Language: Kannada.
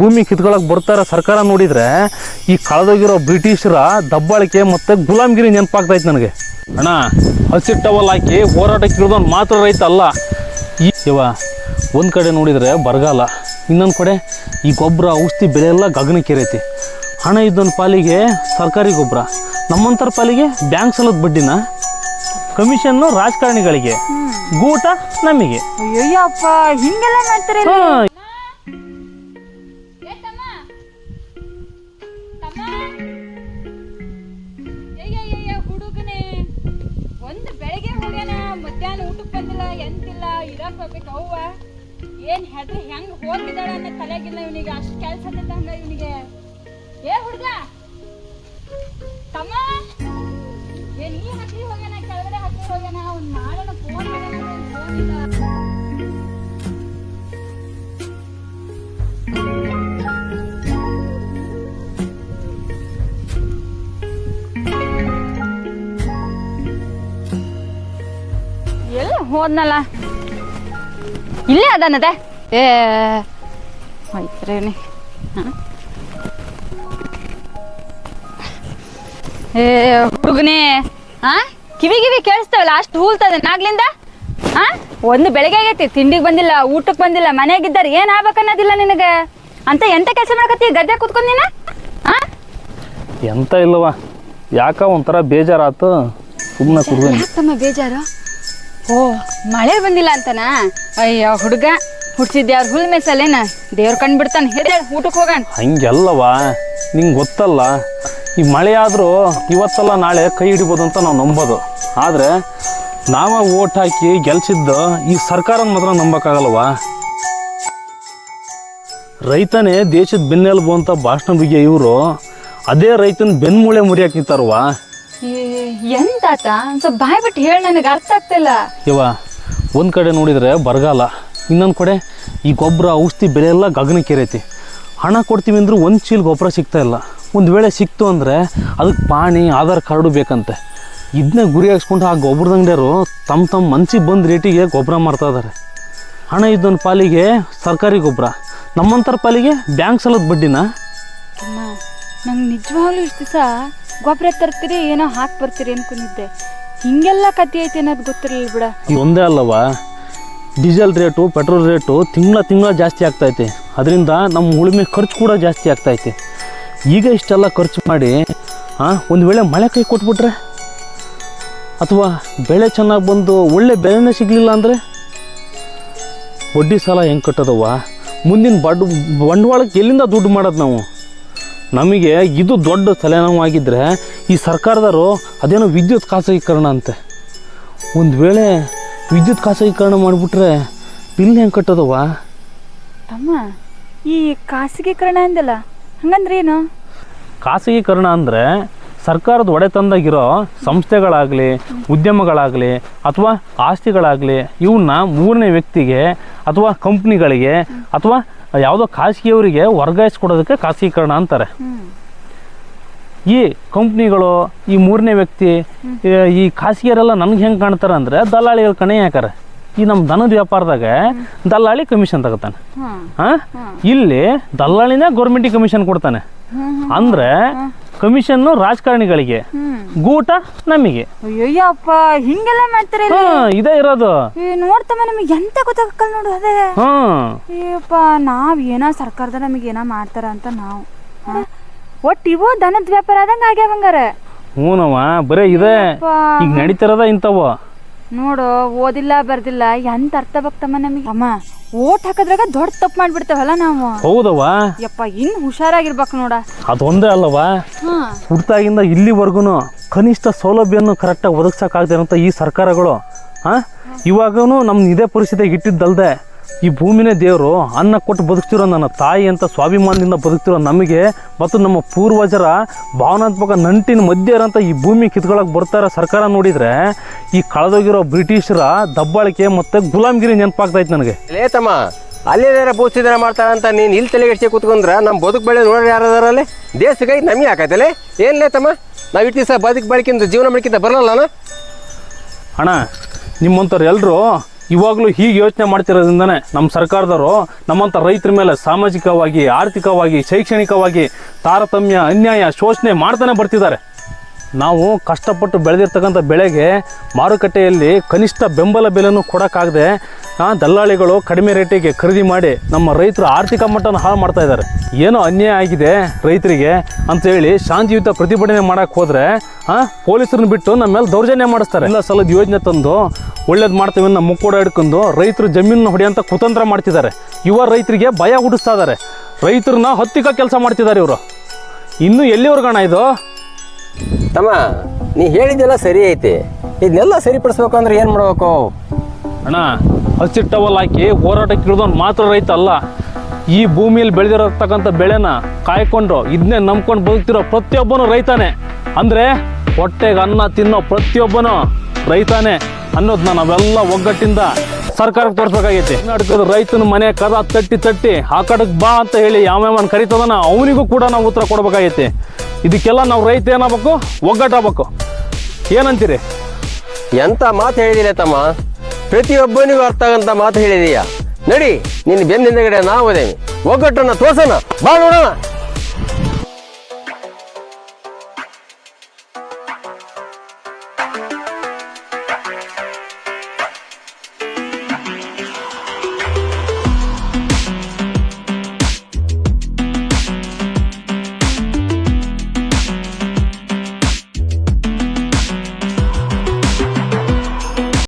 ಭೂಮಿ ಕಿತ್ಕೊಳಕ್ ಬರ್ತಾರ ಸರ್ಕಾರ ನೋಡಿದ್ರೆ ಈ ಕಳೆದೋಗಿರೋ ಬ್ರಿಟಿಷರ ದಬ್ಬಾಳಿಕೆ ಮತ್ತೆ ಗುಲಾಮ್ಗಿರಿ ನೆನಪಾಗ್ತೈತೆ ನನಗೆ. ಅಣ್ಣ, ಹಸಿರು ಟವಲ್ ಹಾಕಿ ಹೋರಾಟಕ್ಕೆ ಇಳಿದವನು ಮಾತ್ರ ರೈತ ಅಲ್ಲ. ಇವ ಒಂದು ಕಡೆ ನೋಡಿದರೆ ಬರಗಾಲ, ಇನ್ನೊಂದು ಕಡೆ ಈ ಗೊಬ್ಬರ ಔಷಧಿ ಬೆಲೆ ಎಲ್ಲ ಗಗನಕ್ಕೇರೈತಿ. ಹಣ ಇದ್ದೊಂದು ಪಾಲಿಗೆ ಸರ್ಕಾರಿ ಗೊಬ್ಬರ, ನಮ್ಮಂತರ ಪಾಲಿಗೆ ಬ್ಯಾಂಕ್ ಸಾಲದ ಬಡ್ಡಿನ, ಕಮಿಷನ್ನು ರಾಜಕಾರಣಿಗಳಿಗೆ, ಗೂಟ ನಮಗೆ. ಅಯ್ಯಪ್ಪ, ಹಿಂಗೆಲ್ಲ ಮಾಡ್ತಾರೆ. ಹುಡುಗನೇ ಒಂದು ಬೆಳಗ್ಗೆ ಹೋಗ್ಯಾನ, ಮಧ್ಯಾಹ್ನ ಊಟಕ್ಕೆ ಬಂದಿಲ್ಲ, ಎಂತಿಲ್ಲ, ಇರಕ್ ಹೋಗ್ಬೇಕು. ಅವ್ವ ಏನ್ ಹೆಡ್ರಿ ಹೆಂಗ್ ಹೋಗಿದ್ದಾಳ ಅನ್ನೋ ತಲೆಗಿಲ್ಲ ಇವನಿಗೆ. ಅಷ್ಟು ಕೆಲಸ ಹಂಗ ಇವನಿಗೆ. ಏ ಹುಡುಗ ತಮ್ಮ, ಏನ್ ಈ ಹಕ್ಕಿ ಹೋಗ್ಯಾನ, ಕೆಳಗಡೆ ಹಕ್ಕಿ ಹೋಗ್ಯಾನ, ಅವ್ನ್ ಮಾಡೋಣ ಫೋನ್ ಮಾಡೋಣ. ಎಲ್ಲ ಹೋದ್ನಲ್ಲ, ಇಲ್ಲೇ ಅದಾನದೆ. ಏ ಹೋಯ್ತ್ರೇನಿ. ಏ ಹುಡುಗನೇ, ಕಿವಿ ಕೇಳಿಸ್ತಾವಲ್ಲ, ಅಷ್ಟು ಹೂಲ್ತದೆ ನಾಗ್ಲಿಂದ. ಒಂದು ಬೆಳಗ್ಗೆ ಆಗೈತಿ, ತಿಂಡಿಗೆ ಬಂದಿಲ್ಲ, ಊಟಕ್ಕೆ ಬಂದಿಲ್ಲ, ಮನೆಯಾಗಿದ್ದಾರೆ ಏನ್ ಆಗ್ಬೇಕನ್ನೋದಿಲ್ಲ ನಿನಗೆ. ಅಂತ ಎಂತ ಕೆಲಸ ಮಾಡಕತ್ತಿ ಗದ್ದೆ ಕೂತ್ಕೊಂಡ್ ನೀನ? ಎಂತ ಇಲ್ಲವ, ಯಾಕ ಒಂಥರ ಬೇಜಾರಾತು, ಸುಮ್ಮನೆ ಕುಡ್ದು. ಯಾಕಮ್ಮ ಬೇಜಾರು? ಓ, ಮಳೆ ಬಂದಿಲ್ಲ ಅಂತನಾ? ಅಯ್ಯೋ ಹುಡುಗ, ಹುಡ್ಸಿದ್ದೆ ಅವ್ರ ಹುಲ್ ಮೇಸಲ್ಲೇನ, ದೇವ್ರ ಕಂಡು ಬಿಡ್ತಾನೆ. ಹೇಳಿ ಊಟಕ್ಕೆ ಹೋಗೋಣ. ಹಂಗೆಲ್ಲವ, ನಿಂಗೆ ಗೊತ್ತಲ್ಲ, ಈ ಮಳೆ ಆದರೂ ಇವತ್ತಲ್ಲ ನಾಳೆ ಕೈ ಹಿಡಿಬೋದು ಅಂತ ನಾವು ನಂಬೋದು. ಆದರೆ ನಾವ ಓಟ್ ಹಾಕಿ ಗೆಲ್ಸಿದ್ದು ಈ ಸರ್ಕಾರನ ಮಾತ್ರ ನಂಬಕ್ಕಾಗಲ್ವ. ರೈತನೇ ದೇಶದ ಬೆನ್ನೆಲುಬು ಅಂತ ಭಾಷಣ ಬಿಗಿ ಇವರು ಅದೇ ರೈತನ ಬೆನ್ಮೂಳೆ ಮುರಿಯಾಕ ನಿಂತಾರವ. ಎಂತಾತ ಸ್ವಲ್ಪ ಬಾಯ್ ಬಿಟ್ಟು ಹೇಳಿ, ನನಗೆ ಅರ್ಥ ಆಗ್ತಿಲ್ಲ. ಇವ ಒಂದು ಕಡೆ ನೋಡಿದರೆ ಬರಗಾಲ, ಇನ್ನೊಂದು ಕಡೆ ಈ ಗೊಬ್ಬರ ಔಷಧಿ ಬೆಲೆ ಎಲ್ಲ ಗಗನಕ್ಕೇರೈತಿ. ಹಣ ಕೊಡ್ತೀವಿ ಅಂದರೂ ಒಂದು ಚೀಲ ಗೊಬ್ಬರ ಸಿಗ್ತಾ ಇಲ್ಲ. ಒಂದು ವೇಳೆ ಸಿಕ್ತು ಅಂದರೆ ಅದಕ್ಕೆ ಪಾಣಿ, ಆಧಾರ್ ಕಾರ್ಡು ಬೇಕಂತೆ. ಇದನ್ನ ಗುರಿ ಹಾಕ್ಸ್ಕೊಂಡು ಆ ಗೊಬ್ಬರದ ಅಂಗಡಿಯವರು ತಮ್ಮ ಮನ್ಸಿಗೆ ಬಂದ ರೇಟಿಗೆ ಗೊಬ್ಬರ ಮಾರ್ತಾ ಇದ್ದಾರೆ. ಹಣ ಇದ್ದೊಂದು ಪಾಲಿಗೆ ಸರ್ಕಾರಿ ಗೊಬ್ಬರ, ನಮ್ಮಂತರ ಪಾಲಿಗೆ ಬ್ಯಾಂಕ್ ಸಾಲದ ಬಡ್ಡಿನ. ನಂಗೆ ನಿಜವಾಗ್ಲೂ ಇಷ್ಟು ದಿವಸ ಗೊಬ್ಬರ ತರ್ತೀರಿ, ಏನೋ ಹಾಕಿ ಬರ್ತೀರಿ ಅನ್ಕೊಂಡಿದ್ದೆ. ಹಿಂಗೆಲ್ಲ ಕತ್ತಿ ಐತೆ ಅನ್ನೋದು ಗೊತ್ತಿರಲಿಲ್ಲ ಬಿಡ. ಒಂದೇ ಅಲ್ಲವ, ಡೀಸೆಲ್ ರೇಟು, ಪೆಟ್ರೋಲ್ ರೇಟು ತಿಂಗಳ ಜಾಸ್ತಿ ಆಗ್ತೈತೆ. ಅದರಿಂದ ನಮ್ಮ ಉಳುಮೆ ಖರ್ಚು ಕೂಡ ಜಾಸ್ತಿ ಆಗ್ತೈತೆ. ಈಗ ಇಷ್ಟೆಲ್ಲ ಖರ್ಚು ಮಾಡಿ ಒಂದು ವೇಳೆ ಮಳೆ ಕೈ ಕೊಟ್ಬಿಟ್ರೆ, ಅಥವಾ ಬೆಳೆ ಚೆನ್ನಾಗಿ ಬಂದು ಒಳ್ಳೆ ಬೆಳೆನೇ ಸಿಗಲಿಲ್ಲ ಅಂದರೆ ಬಡ್ಡಿ ಸಾಲ ಹೆಂಗೆ ಕಟ್ಟೋದವ್ವ? ಮುಂದಿನ ಬಂಡವಾಳಕ್ಕೆ ಎಲ್ಲಿಂದ ದುಡ್ಡು ಮಾಡೋದು ನಾವು? ನಮಗೆ ಇದು ದೊಡ್ಡ ತಲೆನೋವಾಗಿದ್ದರೆ ಈ ಸರ್ಕಾರದವರು ಅದೇನೋ ವಿದ್ಯುತ್ ಖಾಸಗೀಕರಣ ಅಂತೆ. ಒಂದು ವೇಳೆ ವಿದ್ಯುತ್ ಖಾಸಗೀಕರಣ ಮಾಡಿಬಿಟ್ರೆ ಬಿಲ್ ಹೆಂಗೆ ಕಟ್ಟೋದವ್ವ? ತಮ್ಮ, ಈ ಖಾಸಗೀಕರಣ ಅಂದಲ್ಲ, ಹಂಗಂದ್ರೆ ಏನು? ಖಾಸಗೀಕರಣ ಅಂದರೆ ಸರ್ಕಾರದ ಒಡೆತನದಾಗಿರೋ ಸಂಸ್ಥೆಗಳಾಗಲಿ, ಉದ್ಯಮಗಳಾಗಲಿ, ಅಥವಾ ಆಸ್ತಿಗಳಾಗಲಿ, ಇವನ್ನ ಮೂರನೇ ವ್ಯಕ್ತಿಗೆ ಅಥವಾ ಕಂಪ್ನಿಗಳಿಗೆ ಅಥವಾ ಯಾವುದೋ ಖಾಸಗಿಯವರಿಗೆ ವರ್ಗಾಯಿಸ್ಕೊಡೋದಕ್ಕೆ ಖಾಸಗೀಕರಣ ಅಂತಾರೆ. ಈ ಕಂಪ್ನಿಗಳು, ಈ ಮೂರನೇ ವ್ಯಕ್ತಿ, ಈ ಖಾಸಗಿಯರೆಲ್ಲ ನನಗೆ ಹೆಂಗೆ ಕಾಣ್ತಾರೆ ಅಂದರೆ ದಲ್ಲಾಳಿಗಳ ಕಣೆ ಯಾಕಾರೆ. ಈ ನಮ್ಮ ದನದ ವ್ಯಾಪಾರದಾಗ ದಲ್ಲಾಳಿ ಕಮಿಷನ್ ತಗೋತಾನೆ. ಇಲ್ಲಿ ದಲ್ಲಾಳಿನೇ ಗೌರ್ಮೆಂಟಿಗೆ ಕಮಿಷನ್ ಕೊಡ್ತಾನೆ. ಅಂದ್ರೆ ಕಮಿಷನ್ನು ರಾಜಕಾರಣಿಗಳಿಗೆ, ಗೂಟ ನಮಗೆ. ಅಯ್ಯಪ್ಪ, ಹಿಂಗೆಲ್ಲ ಮಾಡ್ತಾರೆ. ಇದೇ ಇರೋದು. ನೋಡ್ತಮ್ಮ, ನಮಗೆ ಎಂತ ಗೊತ್ತಾಗಲ್ಲ ನೋಡು. ಅದೇ ಅಯ್ಯಪ್ಪ, ನಾವ್ ಏನೋ ಸರ್ಕಾರದ ನಮಗೆ ಏನೋ ಮಾಡ್ತಾರ ಅಂತ ನಾವು ಒಟ್ಟು ಇವು ದನದ ವ್ಯಾಪಾರ ಆದಂಗ ಆಗ್ಯಾವಂಗಾರ. ಹ್ಞೂನವ, ಬರೇ ಇದೆ ಈಗ ನಡೀತಿರೋದ ಇಂಥವು. ನೋಡು, ಓದಿಲ್ಲ ಬರ್ದಿಲ್ಲ ಎಂತ ಅರ್ಥ ಬಕ್ತಮ್ಮ ನಮಗೆ. ಅಮ್ಮ, ಓಟ್ ಹಾಕದ್ರಾಗ ದೊಡ್ಡ ತಪ್ಪು ಮಾಡ್ಬಿಡ್ತೇವಲ್ಲ ನಾವು. ಹೌದವ ಯಪ್ಪ, ಇನ್ ಹುಷಾರಾಗಿರ್ಬೇಕು ನೋಡ. ಅದೊಂದೇ ಅಲ್ಲವಾ, ಹುಟ್ಟಾಗಿಂದ ಇಲ್ಲಿವರೆಗೂ ಕನಿಷ್ಠ ಸೌಲಭ್ಯವನ್ನು ಕರೆಕ್ಟಾಗಿ ಒದಗಿಸೋಕ್ಕಾಗದಿರೋಂಥ ಈ ಸರ್ಕಾರಗಳು ಇವಾಗೂ ನಮ್ಮ ಇದೇ ಪರಿಸ್ಥಿತಿಗೆ ಇಟ್ಟಿದ್ದಲ್ದೆ, ಈ ಭೂಮಿನೇ ದೇವರು, ಅನ್ನ ಕೊಟ್ಟು ಬದುಕ್ತಿರೋ ನನ್ನ ತಾಯಿ ಅಂತ ಸ್ವಾಭಿಮಾನದಿಂದ ಬದುಕ್ತಿರೋ ನಮಗೆ ಮತ್ತು ನಮ್ಮ ಪೂರ್ವಜರ ಭಾವನಾತ್ಮಕ ನಂಟಿನ ಮಧ್ಯೆ ಇರೋಂಥ ಈ ಭೂಮಿ ಕಿತ್ಕೊಳಕ್ಕೆ ಬರ್ತಾರ ಸರ್ಕಾರ ನೋಡಿದರೆ ಈ ಕಳೆದೋಗಿರೋ ಬ್ರಿಟಿಷರ ದಬ್ಬಾಳಿಕೆ ಮತ್ತು ಗುಲಾಮ್ಗಿರಿ ನೆನಪಾಗ್ತೈತೆ ನನಗೆ. ಲೇತಮ್ಮ, ಅಲ್ಲೇನಾರ ಭೂಸ್ಥಿತನ ಮಾಡ್ತಾರಂತ ನೀನು ಇಲ್ಲಿ ತಲೆಗೆಡ್ಸಿ ಕೂತ್ಕೊಂಡ್ರೆ ನಮ್ಮ ಬದುಕು ಬೆಳೆ ನೋಡ್ರಿ ಯಾರದಾರಲ್ಲಿ ದೇಶಕ್ಕೆ ನಮಗೆ ಹಾಕೈತಲ್ಲ. ಏನು ಲೇತಮ್ಮ, ನಾವು ಇಟ್ಟು ದಿವಸ ಬದುಕು ಬೆಳಕಿಂದ ಜೀವನ ಬೆಳಕಿಂದ ಬರಲ್ಲಣ್ಣ. ಅಣ್ಣ, ನಿಮ್ಮಂಥವ್ರು ಎಲ್ಲರೂ ಇವಾಗಲೂ ಹೀಗೆ ಯೋಚನೆ ಮಾಡ್ತಿರೋದ್ರಿಂದನೇ ನಮ್ಮ ಸರ್ಕಾರದವರು ನಮ್ಮಂಥ ರೈತರ ಮೇಲೆ ಸಾಮಾಜಿಕವಾಗಿ, ಆರ್ಥಿಕವಾಗಿ, ಶೈಕ್ಷಣಿಕವಾಗಿ ತಾರತಮ್ಯ, ಅನ್ಯಾಯ, ಶೋಷಣೆ ಮಾಡ್ತಾನೆ ಬರ್ತಿದ್ದಾರೆ. ನಾವು ಕಷ್ಟಪಟ್ಟು ಬೆಳೆದಿರ್ತಕ್ಕಂಥ ಬೆಳೆಗೆ ಮಾರುಕಟ್ಟೆಯಲ್ಲಿ ಕನಿಷ್ಠ ಬೆಂಬಲ ಬೆಲೆನೂ ಕೊಡೋಕ್ಕಾಗದೆ ದಲ್ಲಾಳಿಗಳು ಕಡಿಮೆ ರೇಟಿಗೆ ಖರೀದಿ ಮಾಡಿ ನಮ್ಮ ರೈತರ ಆರ್ಥಿಕ ಮಟ್ಟನ ಹಾಳು ಮಾಡ್ತಾ ಇದ್ದಾರೆ. ಏನೋ ಅನ್ಯಾಯ ಆಗಿದೆ ರೈತರಿಗೆ ಅಂತೇಳಿ ಶಾಂತಿಯುತ ಪ್ರತಿಭಟನೆ ಮಾಡೋಕ್ಕೆ ಹೋದರೆ ಪೊಲೀಸರನ್ನ ಬಿಟ್ಟು ನಮ್ಮ ಮೇಲೆ ದೌರ್ಜನ್ಯ ಮಾಡಿಸ್ತಾರೆ. ಎಲ್ಲ ಸಲದ ಯೋಜನೆ ತಂದು ಒಳ್ಳೇದು ಮಾಡ್ತೀವಿ ಅನ್ನೋ ಮುಕ್ಕೋಡ ಹಿಡ್ಕೊಂಡು ರೈತರು ಜಮೀನು ಹೊಡೆಯೋಂಥ ಕುತಂತ್ರ ಮಾಡ್ತಿದ್ದಾರೆ. ಯುವ ರೈತರಿಗೆ ಭಯ ಹುಟ್ಟಿಸ್ತಾ ಇದ್ದಾರೆ. ರೈತರನ್ನ ಹತ್ತಿಕ ಕೆಲಸ ಮಾಡ್ತಿದ್ದಾರೆ ಇವರು. ಇನ್ನೂ ಎಲ್ಲಿವರೆಗಣ ಇದು? ತಮ್ಮ ನೀ ಹೇಳಿದ್ದೆಲ್ಲ ಸರಿ ಐತಿ. ಇದನ್ನೆಲ್ಲ ಸರಿಪಡಿಸ್ಬೇಕು ಅಂದ್ರೆ ಏನು ಮಾಡ್ಬೇಕು? ಅಣ್ಣ, ಹಸಿರು ಟವಲ್ ಹಾಕಿ ಹೋರಾಟಕ್ಕೆ ಇಳಿದವನು ಮಾತ್ರ ರೈತ ಅಲ್ಲ. ಈ ಭೂಮಿಯಲ್ಲಿ ಬೆಳೆದಿರತಕ್ಕಂಥ ಬೆಳೆನ ಕಾಯ್ಕೊಂಡು ಇದನ್ನೇ ನಂಬ್ಕೊಂಡು ಬದುಕ್ತಿರೋ ಪ್ರತಿಯೊಬ್ಬನು ರೈತಾನೆ. ಅಂದರೆ ಹೊಟ್ಟೆಗೆ ಅನ್ನ ತಿನ್ನೋ ಪ್ರತಿಯೊಬ್ಬನು ರೈತಾನೆ ಅನ್ನೋದನ್ನ ನಾವೆಲ್ಲ ಒಗ್ಗಟ್ಟಿಂದ ಸರ್ಕಾರಕ್ಕೆ ತೋರಿಸ್ಬೇಕಾಗೈತಿ. ಕರ್ನಾಟಕದ ರೈತನ ಮನೆ ಕದ ತಟ್ಟಿ ಆ ಕಡೆಗೆ ಬಾ ಅಂತ ಹೇಳಿ ಯಾವ್ಯಾವನ್ ಕರಿತದನ ಅವನಿಗೂ ಕೂಡ ನಾವು ಉತ್ತರ ಕೊಡ್ಬೇಕಾಗೈತಿ. ಇದಕ್ಕೆಲ್ಲ ನಾವು ರೈತ ಏನಾಗಬೇಕು, ಒಗ್ಗಟ್ಟಾಗಬೇಕು. ಏನಂತೀರಿ? ಎಂಥ ಮಾತು ಹೇಳಿದಿಲ್ಲ ತಮ್ಮ, ಪ್ರತಿಯೊಬ್ಬನಿಗೂ ಅರ್ಥ ಆಗಂತ ಮಾತು ಹೇಳಿದೀಯ. ನಡಿ, ನಿನ್ನ ಬೆನ್ನಿಂದಗಡೆ ನಾವು ಅದೇವಿ, ಒಗ್ಗಟ್ಟನ್ನು ತೋರ್ಸೋಣ, ಬಾ ನೋಡೋಣ.